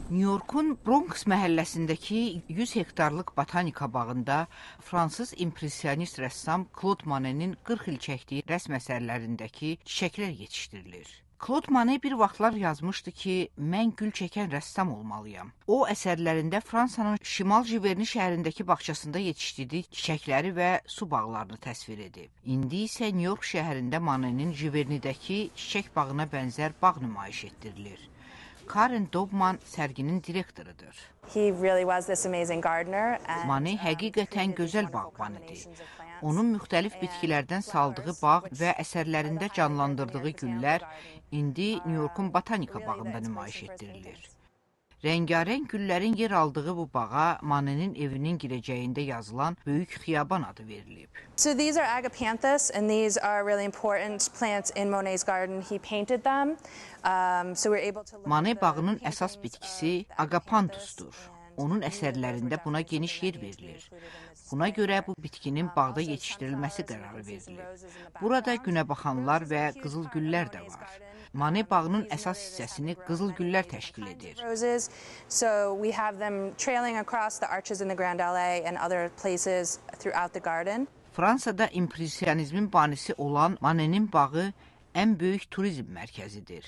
Nyu-Yorkun Bronx məhəlləsindəki 100 hektarlıq botanika bağında fransız impressionist rəssam Claude Monet'in 40 il çəkdiyi rəsm əsərlərindəki çiçəklər yetişdirilir. Claude Monet bir vaxtlar yazmışdı ki, mən gül çəkən rəssam olmalıyam. O, əsərlərində Fransanın Şimal Jiverni şəhərindəki bağçasında yetişdirdiyi çiçəkləri və su bağlarını təsvir edib. İndi isə New-York şəhərində Monet'in Jivernidəki çiçək bağına bənzər bağ nümayiş etdirilir. Karen Dobman sərginin direktorudur. Monet həqiqətən gözəl bağban idi. Onun müxtəlif bitkilərdən saldığı bağ və əsərlərində canlandırdığı güllər indi New-Yorkun botanika bağında nümayiş etdirilir. Rəngarəng güllərin yer aldığı bu bağa Monet'in evinin girəcəyində yazılan Böyük Xiyaban adı verilib. So these are agapanthus and these are really important plants in Monet's garden. He painted them. So we're able to Monet bağının əsas bitkisi agapanthusdur. Onun əsərlərində buna geniş yer verilir. Buna görə bu bitkinin bağda yetişdirilməsi qərarı verilir. Burada günəbaxanlar və qızıl güllər də var. Monet bağının əsas hissəsini qızıl güllər təşkil edir. So we have them trailing across the arches in the Grand Allée and other places throughout the garden. Fransada impressionizmin banisi olan Monet'in bağı ən böyük turizm mərkəzidir.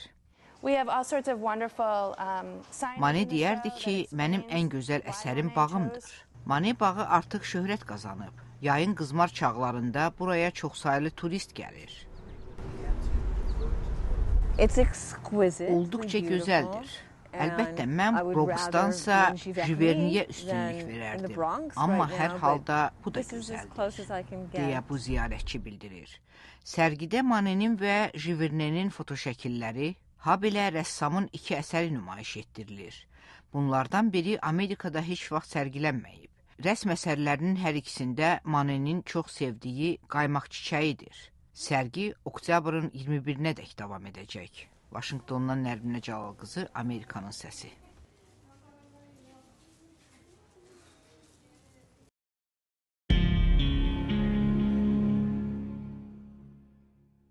Monet deyərdi ki, mənim ən gözəl əsərim bağımdır. Monet bağı artıq şöhrət qazanıb. Yayın qızmar çağlarında buraya çoxsaylı turist gəlir. Olduqca gözəldir. Əlbəttə, mən Bronxdansa Jiverniyə üstünlük verərdim. Amma hər halda bu da gözəldir, deyə bu ziyarətçi bildirir. Sərgidə Monet'in və Jiverne'nin fotoşəkilləri, habelə rəssamın 2 əsəri nümayiş etdirilir. Bunlardan biri Amerikada heç vaxt sərgilənməyib. Rəsm əsərlərinin hər ikisində Monet'in çox sevdiyi qaymaq çiçəyidir. Sərgi oktyabrın 21-nə dək davam edəcək. Vaşinqtondan Nərminə Cəlal qızı, Amerikanın səsi.